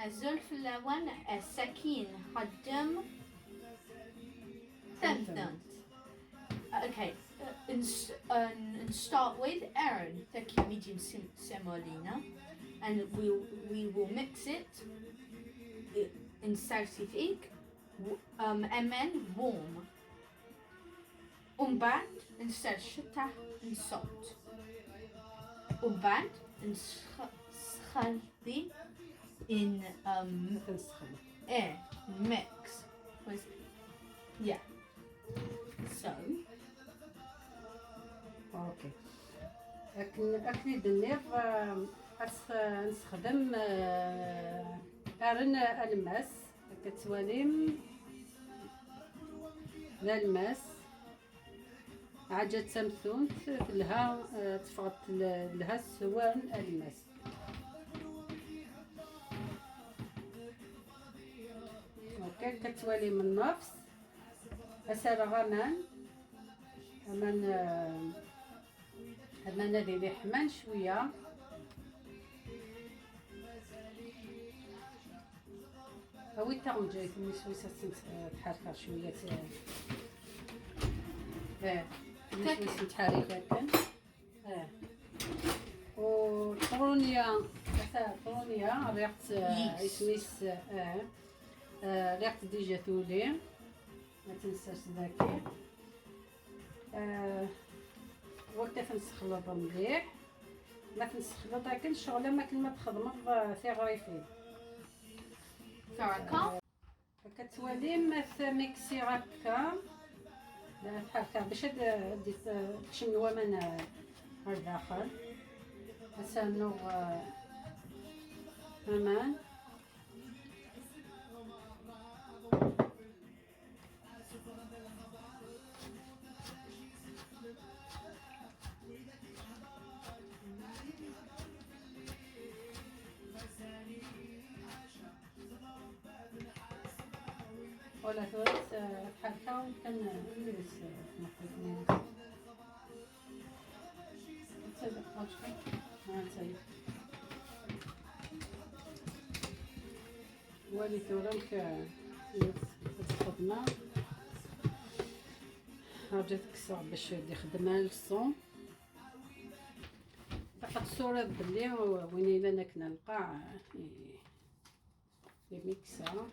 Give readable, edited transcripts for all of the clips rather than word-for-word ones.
الزلف اللون السكين قدم تمثل. Okay, and start with Aaron, taki medium semolina, and we will mix it in salsifig, and then warm. بعد نسرشتها in salt. بعد نسخلي in mix with yeah. So اوكي اكلي دنيف نستخدم ارن الماس كتواليم الماس عجة سمسون لها تفغط لها السوان الماس. اوكي كتوالي من النفس اسال غمان امان ندير حمان شويه هاوي تا جايت المسوسه تحركها شويه المسوسه تحركها كان والطرونيه الطرونيه ريحت اسميس ريحت ديجا تولي ما تنساش داكي وقت تنسخلط مليح ما تنسخلط لكن الشغله ما كلمه تخدمها في غريفين فركا كتوالي ما ميكسي هكا بحال هكا باش ديت تشملوا من الداخل اسانو امان ولا ثلاث بحال هكا كنلبس نقيت تصدق واش هانتايا ولي ثورك الخدمه رجعت كسر باش يخدمها الصون فقط الصوره بلي وين الا كنا نلقى ميكسا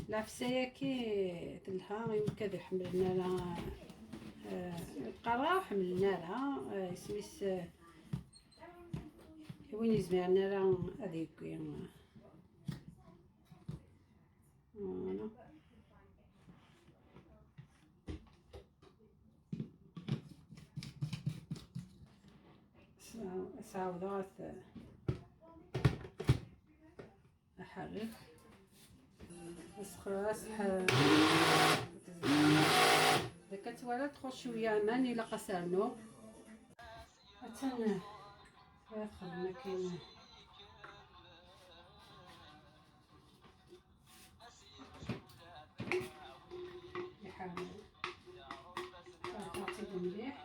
العفسايه كي تلها يمكن حملنا لها القرا حملنا لها سميس وين يزمعنا لها هذيك ساودات احرك اسخراس كتوالا تخرج شويه امان الا قصرنو حتى الخدمه كاين يحاول تعطي مليح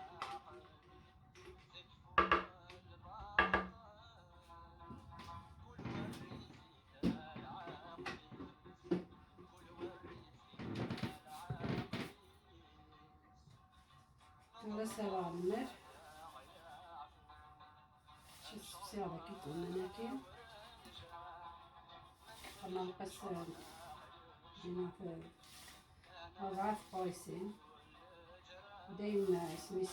ولا سرعة الملح شي سبسيرة كي مناكين أما نقص جينا في أربعة قويسين دايما سميس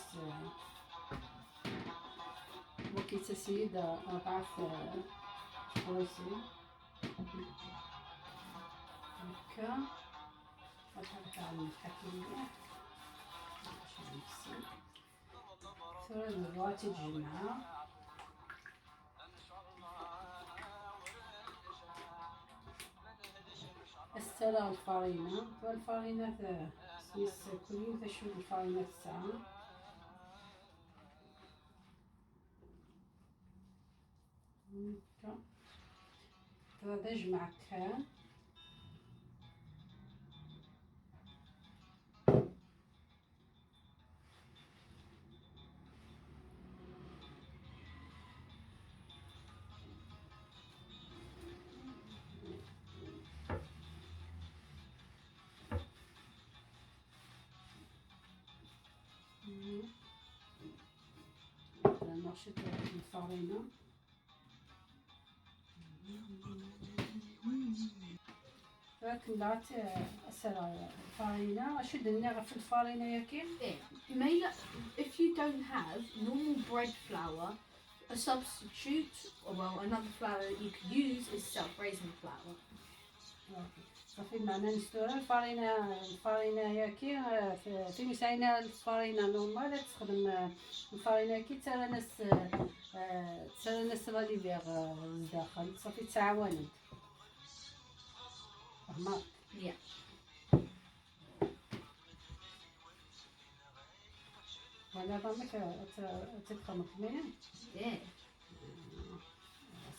وكي تسيد أربعة قويسين هكا فتحت على المحكي ثورة الرواتي تجمعها استلا الفارينة والفارينة سميس كل يوم تشوف الفارينة الساعة هكا هذا جمع كان شتا الفرينة. كملات أسرع الفرينة. أشد النغة في الفرينة ياكي. If you don't have normal bread flour, a substitute, or well, another flour that you could use is self-raising flour. صافي معنا نستورا الفرينة ياكي في مساينة الفرينة نورمال تستخدم الفرينة ياكي تسالناس غادي بيغ لداخل صافي تعاونت فهمت. Yeah. ولا ضمك تتخمك مين. Yeah.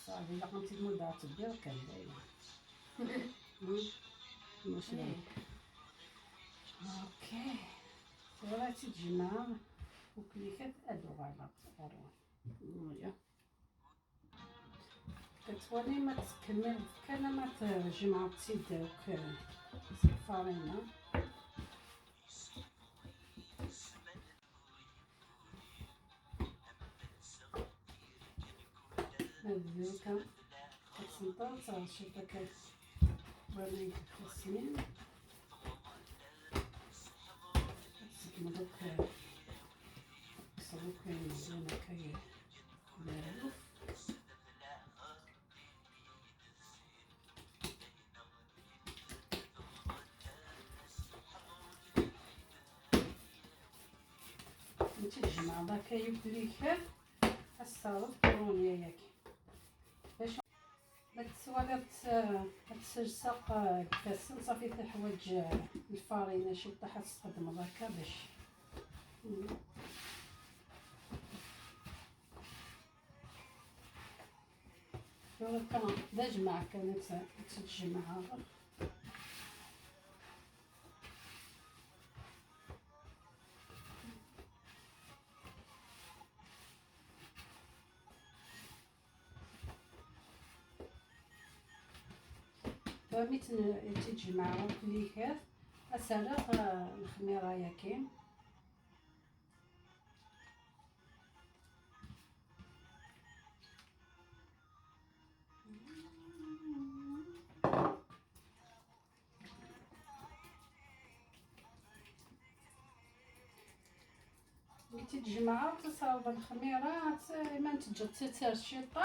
صافي إلا قمتي المدة تبديو كان دايما ماشي. اوكي صورة تجمع وكليكات ادو غلط اروح كتولي ما تكمل كان ما تجمع تيداوك الفرينة. هذوك كتسنطر صافي كتولي كتسمين كتسكن دوك مزيان هكايا معروف. نتجمع داك يبليكات الصالط كورونيا ياكي باش ما تسوالي تسلسق كفاسن صافي تحوج الفرينة شي طاحة تستخدم هكا باش كان دجمع كانت تتجمع فميت تتجمع كليكات أسرق الخميرة ياكي تتجمع وتصاوب الخميرة ما نتجد تتسار الشيطة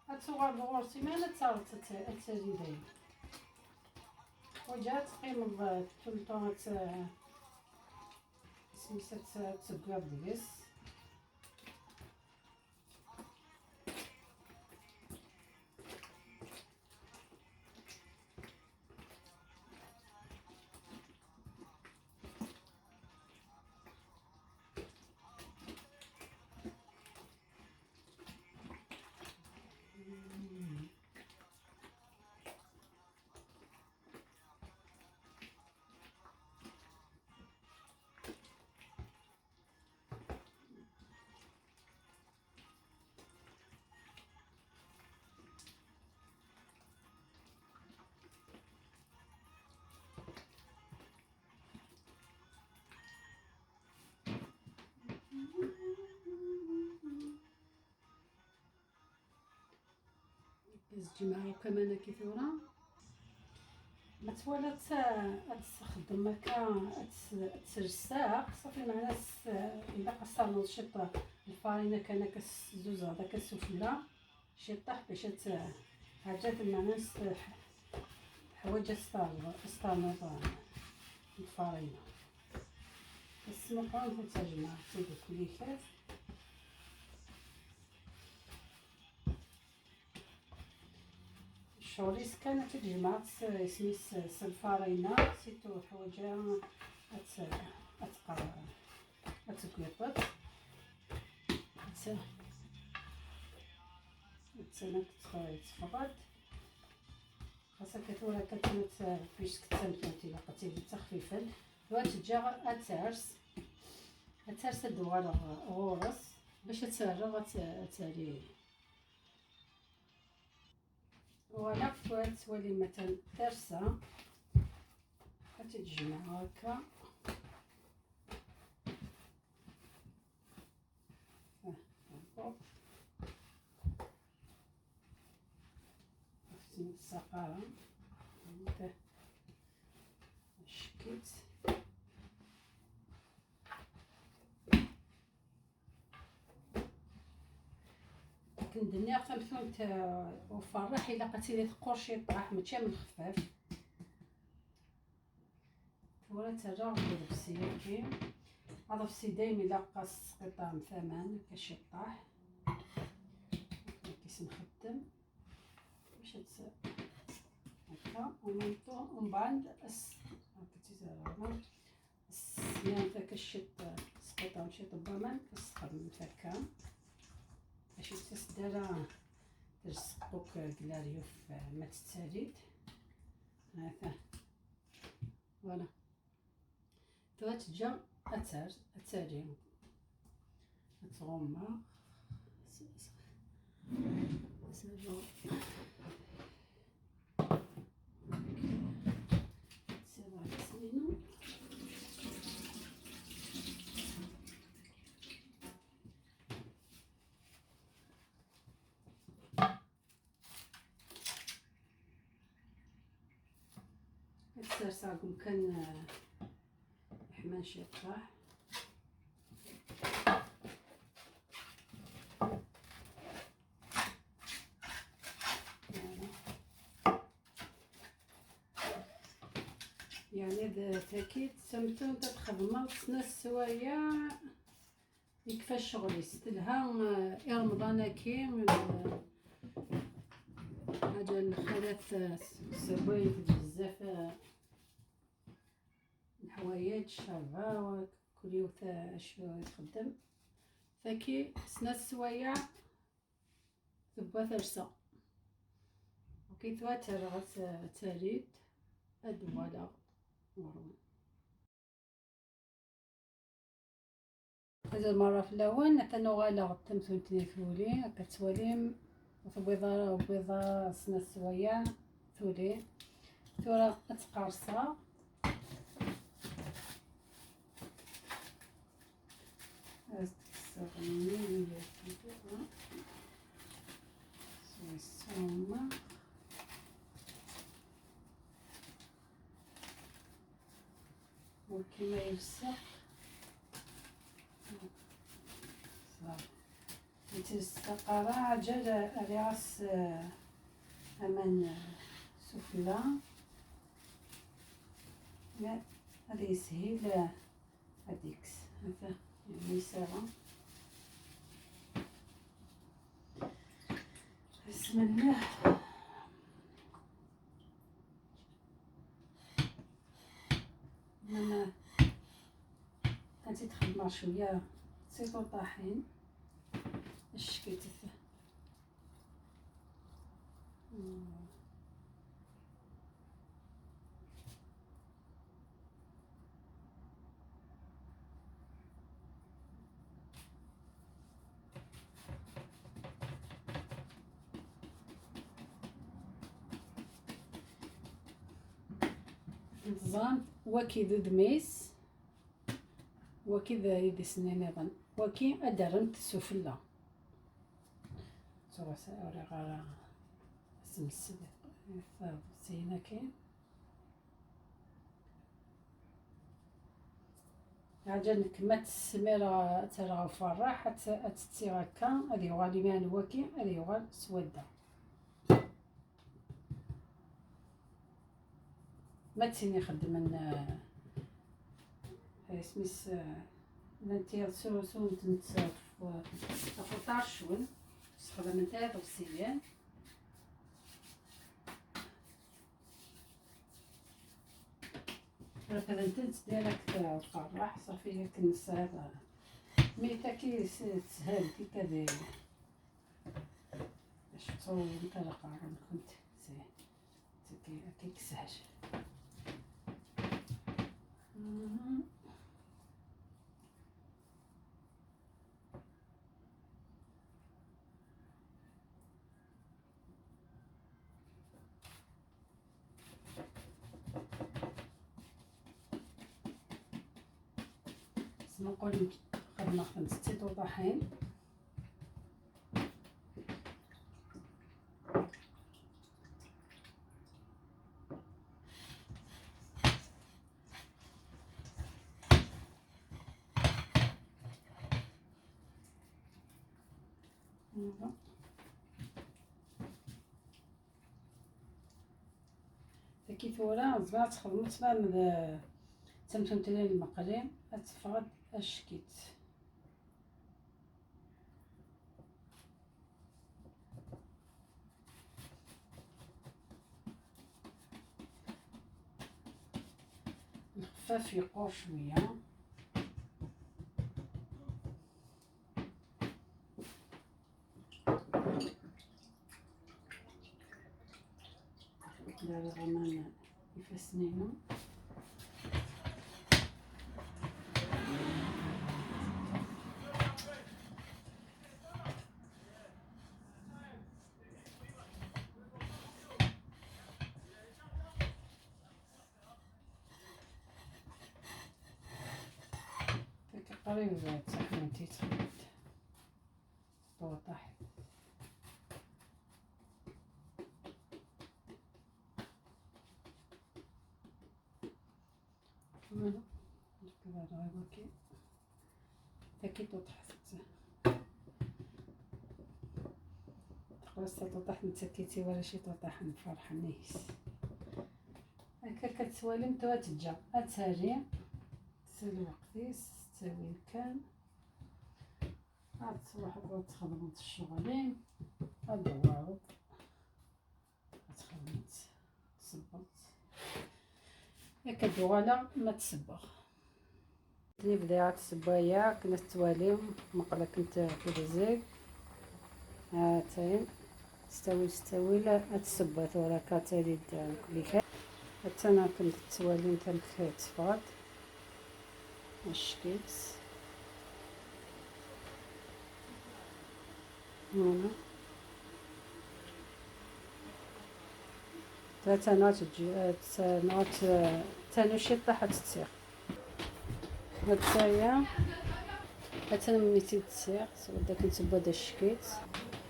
هتصور الغور سيمانة تصاوب تتزيدين وجات تقيم تلطون سميسة تسقاب ديس تجمعو كمان كيفورا ما توالى تخدم هكا تسرساق صافي معنا الا قصرنا الشطة الفرينة كان كزوز هذاك السفلى شطح باش حاجات معنا حوايج استانوط الفرينة السمقان تتجمع تدوك كليكات شوريس كانت تجمع سميس الفرينة سيتو حوايجها أتقيطت تفرد خاصها كتورا كتمت باش كتسمتي إلا قتي تخفيفا وتجا أتارس الدوار غورس باش تسرغ تاري ولا تولي مثلا ترسة كتجمع هكا السقارة شكيت كندني خمسون وفرح الا قتيلي تقرشي طاح ماشي من الخفاف ولا ترى ضربسي كي ضربسي دايما الا قاص قطع ثمن كشي طاح كيس نخدم باش هكا ومن بعد السيان ذاك الشيط سقيطه مشي طبامان كنستخدم هكا باش تسدارا ترسقوك كلاريو في ما تتساليت هكا فوالا تجا اتاري تغمر سيرو السرساق كان حمان شطاح يعني ذا تاكيد سمتو تخدم تنس سوايع يكفى الشغل يستلها يا رمضان كي حاجه الخالات سويت بزاف الحوايج شابه كل يوم شنو يخدم فكي سنا السوايع ثبا ثرسا وكي تواتر تاريد ادوالا مروان هذا المره في الاول نتنوغالا تمثل تنيثولي كتواليم بيضه سنا السوايع ثولي ثورة تقارصا السومة وكما يلصق السقارة عجل رأس أمان سفلى لا هذا يسهل هذيكس هذا يعني ساعة بسم الله لما انت تخدم شويه سيطو طاحين الشكيت نظام وكي ذو دميس وكي ذا يدي سنين ايضا وكي ادرمت السفلى صورة سأوري غارة اسم السبق سينا كين عجلك ما تسميرا ترى فرح تتسي هكا هادي يوغالي مال وكي هادي يوغال سودة ما تسيني خدم سميس ننتي سو نتنتصف فطاش شون استخدم نتايا طبسيان هكذا نتنت ديالك تفرح صافي كنس هذا ميتا كي تسهل كي كذا باش تصور نتا القارن كنت كي كساج نقول خدنا ستة طاحين كي ثورة زعما تخدمت بقى تمتون تلين المقرين تفرد الشكيت. الخفاف يقور شوية. دابا غنان يفسنينو. قريب تحميتي تخليت طوطح. فوالا كذا غير كي تاكي طوطح تقرص طوطح نتسكيتي ولا شي طوطح نفرح نيس هكا كتسوالم تو تجا اتسالي تسالي وقتيس تساوي كان عاد تصبح تخدمت الشغلين ادوارو تخدمت تصبت هكا دوالة ما تسبغ اللي بدات السبايا كنا تواليم مقله كنت في الزيك هاتين تستوي لا تسبى ثورة كاتالي كل خير حتى انا كنت تواليم تنك تصفاد الشكيت هنا ثلاثة نوت تانوشي طاحت تسيق هاتايا هاتا ميتي تسيق سودا كنتبو هدا الشكيت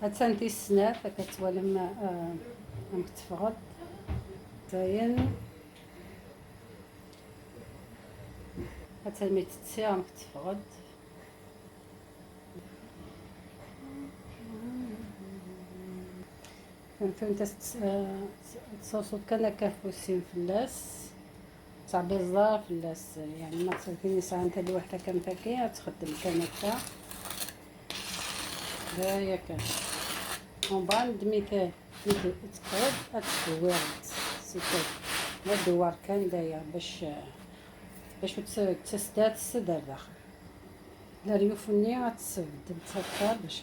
هاتا ندي السناف كتوالم مكتفغد هاتايا هاتا ميتي تسيق مكتفغد كنت تصوصو كان كافوسين فلاس تاع بزاف فلاس يعني ما تصدقيني ساعه انت اللي وحده كان تاكيها تخدم كان هكا هايا كان ومن بعد ميكا تقعد تدويرت سيكو لا الدوار كان داير باش تسدات السدر داخل لا ريوفني غتسد تسكر باش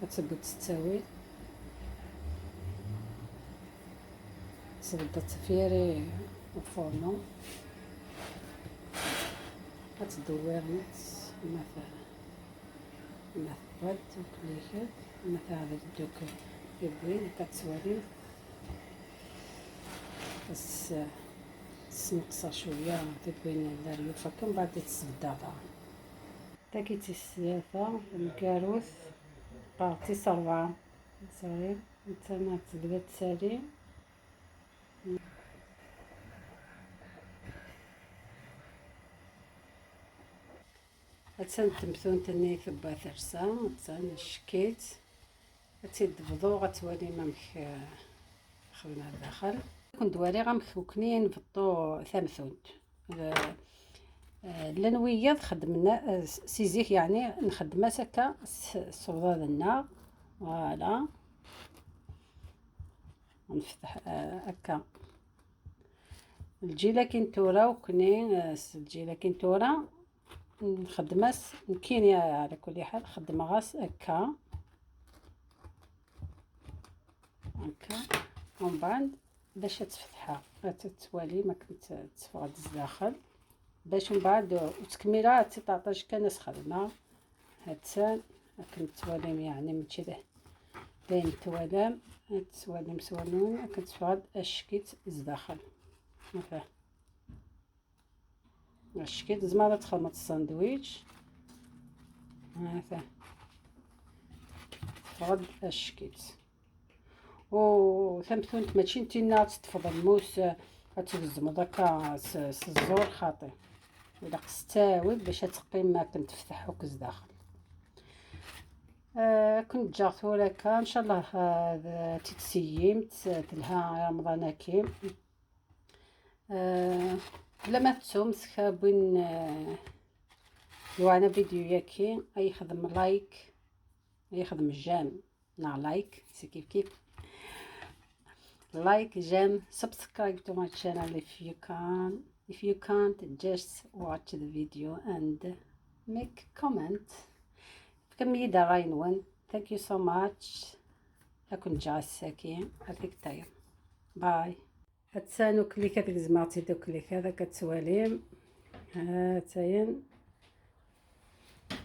تقعد تستوي تبدا تفيري وفورنو غتدوير نص مثلا برد وكليكات مثلا دوك يبوين كتسوالي بس تنقصها شويه تبوين الريوفه كم بعد تسبدا تاكيتي السيافه الكاروث قاعدتي صربعه صغير نتا تبدا تسالي هاتسان تمثون تاني ثبا ثرسا هاتسان الشكيت غتيدبضو غتوالي مامك خدنا الداخل كنت دوالي غمكوكنين فطو ثمثون لنويض خدمنا سيزيك يعني نخدمها سكا الصودا النار فوالا نفتح هكا الجيله كنتورا وكنين الجيله كنتورا نخدمها كينيا على كل حال نخدمها غاس هكا ومن بعد باش تفتحها تتوالي ما كنت تفقد الداخل باش من بعد وتكميلها تعطيش كناس خدمه هاتسان كنت تواليم يعني ماشي بين توالام تواليم سوالون كتفقد الشكيت الداخل مثلا الشكيت زعما تخلط الساندويتش هذا فقد الشكيت و ثمثونت ماشي نتينا تطفض الموس غتوزم داكا الزور خاطي ولا قستاوي باش تقي ما كنتفتح هكا داخل كنت جاغتو لك ان شاء الله تتسيمت تلها رمضان كيم بلا ما تسوم سخابين وانا فيديو ياكي اي خدم لايك اي خدم جام نا لايك سي كيف like jam subscribe to my channel if you can't just watch the video and make comment كمية راينون thank you so much أكون جا الساكين هذيك تايم باي هتسانو كليك هذيك زماتي دوك كليك هذا كتواليم هاتاين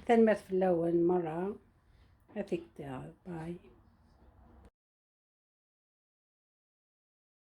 تنمرت في الأول مرة هذيك باي